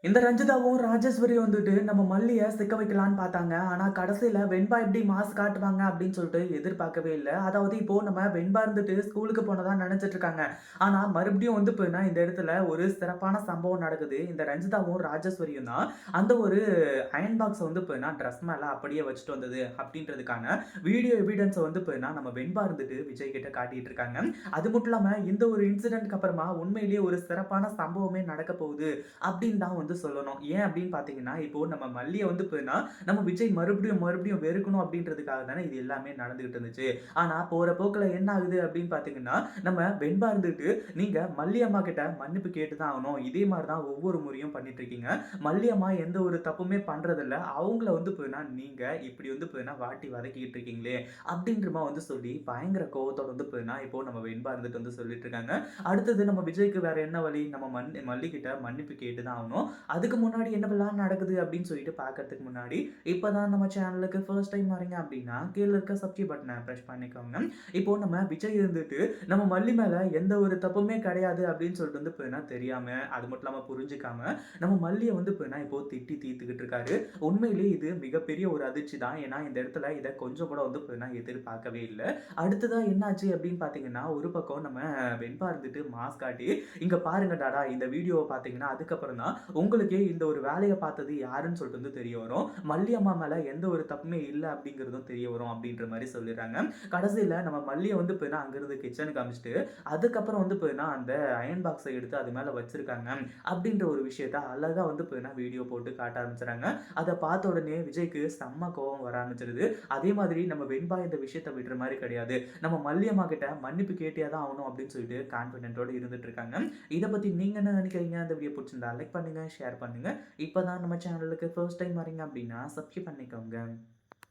இந்த ரஞ்சிதாவும், ராஜேஸ்வரியும் வந்துட்டு நம்ம மல்லிய சிக்க வைக்கலான்னு பார்த்தாங்க. ஆனா கடைசியில வெண்பா எப்படி மாஸ் காட்டுவாங்க அப்படின்னு சொல்லிட்டு எதிர்பார்க்கவே இல்ல. அதாவது இப்போ நம்ம வெண்பா இருந்துட்டு ஸ்கூலுக்கு போனதா நெனச்சிட்டு இருக்காங்க. ஆனா மறுபடியும் வந்து பார்த்தீங்கன்னா, இந்த இடத்துல ஒரு சிறப்பான சம்பவம் நடக்குது. இந்த ரஞ்சிதாவும், ராஜேஸ்வரியும் தான் அந்த ஒரு அயர்ன் பாக்ஸ வந்து பார்த்தீங்கன்னா, ட்ரெஸ் மேல அப்படியே வச்சுட்டு வந்தது அப்படின்றதுக்கான வீடியோ எவிடன்ஸ வந்து பார்த்தீங்கன்னா, நம்ம வெண்பா இருந்துட்டு விஜய் கிட்ட காட்டிட்டு இருக்காங்க. அது மட்டும் இல்லாம இந்த ஒரு இன்சிடென்ட்க்கு அப்புறமா உண்மையிலேயே ஒரு சிறப்பான சம்பவமே நடக்க போகுது அப்படின்னு தான் வந்து சொல்லணும். ஏன் அப்படின்னு பார்த்தீங்கன்னா, இப்போ நம்ம மல்லிய வந்து பார்த்தீங்கன்னா, நம்ம விஜய் மறுபடியும் மறுபடியும் வெறுக்கணும் அப்படின்றதுக்காக தானே இது எல்லாமே நடந்துகிட்டு இருந்துச்சு. ஆனா போற போக்குல என்ன ஆகுது அப்படின்னு பார்த்தீங்கன்னா, நம்ம வெண்பா இருந்துட்டு, "நீங்க மல்லி அம்மா கிட்ட மன்னிப்பு கேட்டு தான் ஆகணும். இதே மாரி தான் ஒவ்வொரு முறையும் பண்ணிட்டு இருக்கீங்க. மல்லி அம்மா எந்த ஒரு தப்புமே பண்றதில்ல. அவங்கள வந்து பார்த்தீங்கன்னா, நீங்க இப்படி வந்து பார்த்தீங்கன்னா வாட்டி வதக்கிட்டு இருக்கீங்களே!" அப்படின்ற மாரி வந்து சொல்லி பயங்கர கோவத்தோட வந்து பார்த்தீங்கன்னா, இப்போ நம்ம வெண்பா இருந்துட்டு வந்து சொல்லிட்டு இருக்காங்க. அடுத்தது நம்ம விஜய்க்கு வேற என்ன வழி? நம்ம மல்லி கிட்ட மன்னிப்பு கேட்டு தான் ஆகணும். அதுக்கு முன்னாடி என்னவெல்லாம் நடக்குது அப்படின்னு சொல்லிட்டு பார்க்கறதுக்கு முன்னாடி, இப்ப தான் நம்ம சேனலுக்கு ஃபர்ஸ்ட் டைம் வரீங்க அப்படின்னா, கீழ இருக்க சப்ஸ்கிரைப் பட்டன பிரஸ் பண்ணிக்கோங்க. இப்போ நம்ம விஜய் இருந்துட்டு, நம்ம மல்லி மேல எந்த ஒரு தப்புமே கிடையாது அப்படின்னு சொல்லிட்டு வந்து பார்த்தீங்கன்னா தெரியாம, அது மட்டும் இல்லாம புரிஞ்சுக்காம, நம்ம மல்லிய வந்து பார்த்தீங்கன்னா இப்போ திட்டி தீர்த்துக்கிட்டு இருக்காரு. உண்மையிலேயே இது மிகப்பெரிய ஒரு அதிர்ச்சி தான். ஏன்னா இந்த இடத்துல இத கொஞ்சம் கூட வந்து பார்த்தீங்கன்னா எதிர்பார்க்கவே இல்ல. அடுத்ததா என்னாச்சு அப்படின்னு பார்த்தீங்கன்னா, ஒரு பக்கம் நம்ம வெண்பா இருந்துட்டு மாஸ் காட்டி, "இங்க பாருங்க டாடா, இந்த வீடியோவ பார்த்தீங்கன்னா, அதுக்கப்புறம் தான் உங்களுக்கே இந்த ஒரு வேலைய பார்த்தது யாருன்னு சொல்லிட்டு வந்து தெரிய வரும். மல்லி அம்மா மேல எந்த ஒரு தப்புமே இல்ல அப்படிங்கிறதும் தெரிய வரும்." அப்படின்ற மாரி சொல்லிர்றாங்க. கடைசியில நம்ம மல்லிய வந்து பார்த்தீங்கன்னா, அங்கிருந்து கிச்சனுக்கு அனுப்பிச்சுட்டு, அதுக்கப்புறம் வந்து பார்த்தீங்கன்னா, அந்த அயர்ன் பாக்ஸ எடுத்து அது மேல வச்சிருக்காங்க. அப்படின்ற ஒரு விஷயத்த அழகா வந்து பார்த்தீங்கன்னா, வீடியோ போட்டு காட்ட ஆரம்பிச்சுறாங்க. அத பார்த்த உடனே விஜய்க்கு செம்ம கோவம் வர ஆரம்பிச்சுருது. அதே மாதிரி நம்ம வெண்பா இந்த விஷயத்த விடுற மாரி கிடையாது. நம்ம மல்லி அம்மா கிட்ட மன்னிப்பு கேட்டே தான் ஆகணும் அப்படின்னு சொல்லிட்டு கான்ஃபிடென்ட்டோட இருந்துட்டு இருக்காங்க. இத பத்தி நீங்க என்ன நினைக்கிறீங்க? இந்த வீடியோ புடிச்சிருந்தா லைக் பண்ணுங்க, ஷேர் பண்ணுங்க. இப்ப தான் நம்ம சேனலுக்கு ஃபர்ஸ்ட் டைம் வரீங்க அப்படின்னா சப்ஸ்கிரைப் பண்ணிக்கோங்க.